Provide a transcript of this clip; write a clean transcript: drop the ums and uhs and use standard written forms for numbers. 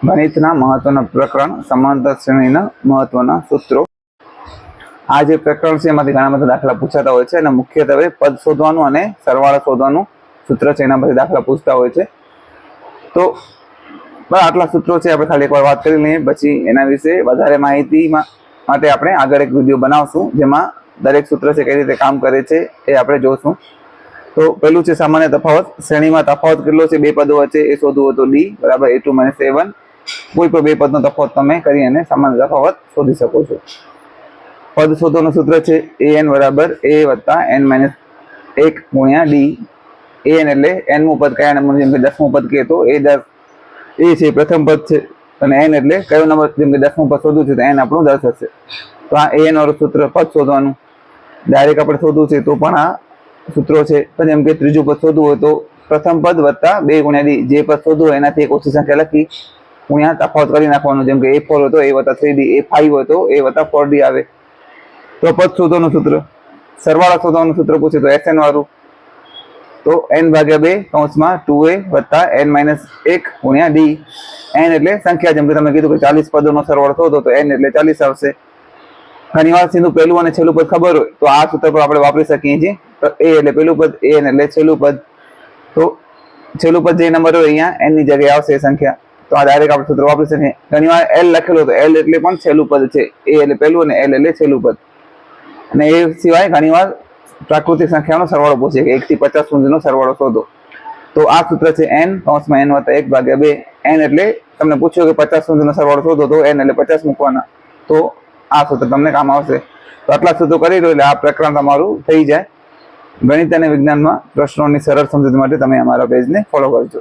ગણિતના મહત્વના પ્રકરણ સમાંતર શ્રેણીના મહત્વના સૂત્રો। આ જે પ્રકરણ છે એમાંથી ઘણા બધા દાખલા પૂછાતા હોય છે અને મુખ્યત્વે પદ શોધવાનું અને સરવાળા શોધવાનું સૂત્ર છે એના પછી દાખલા પૂછતા હોય છે। તો બસ આટલા સૂત્રો છે, આપણે ખાલી એકવાર વાત કરી લઈએ, પછી એના વિશે વધારે માહિતી માટે આપણે આગળ એક વિડીયો બનાવશું જેમાં દરેક સૂત્ર છે કઈ રીતે કામ કરે છે એ આપણે જોશું। તો પહેલું છે સામાન્ય તફાવત। શ્રેણીમાં તફાવત કેટલો છે બે પદો વચ્ચે એ શોધવું હોય તો d બરાબર a2 - a1। કોઈ પણ બે પદનો તફાવત તમે કરી અને સામાન્ય તફાવત શોધી શકો છો। પદ શોધવાનું સૂત્ર છે an બરાબર a વત્તા n - 1 ગુણ્યા d। an એટલે nમું પદ કયા નંબર, જેમ કે 10મું પદ કહે તો a છે પ્રથમ પદ છે, અને n એટલે કયો નંબર, જેમ કે 10મું પદ શોધવું છે તો n આપણું 10 હશે। તો આ an વાળું સૂત્ર પદ શોધવાનું ડાયરેક્ટ આપણે શોધવું છે તો પણ આ સૂત્રો છે। જેમ કે ત્રીજું પદ શોધવું હોય તો પ્રથમ પદ વત્તા 2 ગુણ્યા d, જે પદ શોધવું હોય એનાથી એક ઓછી સંખ્યા લખી ગુણ્યા તફાવત કરી નાખવાનું। જેમ કે a4 હોય તો a વત્તા 3d, a5 હોય તો a વત્તા 4d આવે। તો પદ શોધવાનું સૂત્ર। સરવાળા શોધવાનું સૂત્ર પૂછે તો sn વાળું, તો n ભાગ્યા 2 કૌંસમાં 2a વત્તા n - 1 ગુણ્યા d। n એટલે સંખ્યા, જેમ કે તમે કીધું કે 40 પદોનો સરવાળો શોધો તો n એટલે 40 આવશે। ઘણીવાર સીધું પહેલું અને છેલ્લું પદ ખબર હોય તો આ સૂત્ર પર આપણે વાપરી શકીએ છીએ। a એટલે પહેલું પદ, an એટલે છેલ્લું પદ, તો છેલ્લું પદ જે નંબર હોય અહીંયા n ની જગ્યાએ આવશે એ સંખ્યા, તો આ ડાયરેક્ટ આપણે સૂત્ર વાપરી શકીએ। ઘણીવાર l લખેલું તો l એટલે પણ છેલ્લું પદ છે, a એટલે પહેલું અને l એટલે છેલ્લું પદ। અને એ સિવાય ઘણીવાર પ્રાકૃતિક સંખ્યાનો સરવાળો પૂછે કે 1 થી 50 સુધીનો સરવાળો શોધો, તો આ સૂત્ર છે n કૌંસમાં n વત્તા 1 ભાગ્યા 2। n એટલે તમને પૂછ્યું કે 50 સુધીનો સરવાળો શોધો તો n એટલે 50 મૂકવાના, તો આ સૂત્ર તમને કામ આવશે। તો આટલા સૂત્રો કરી લો એટલે આ પ્રકરણ તમારું થઈ જાય। ગણિત અને વિજ્ઞાનમાં પ્રશ્નોની સરળ સમજૂતી માટે તમે અમારા પેજને ફોલો કરજો।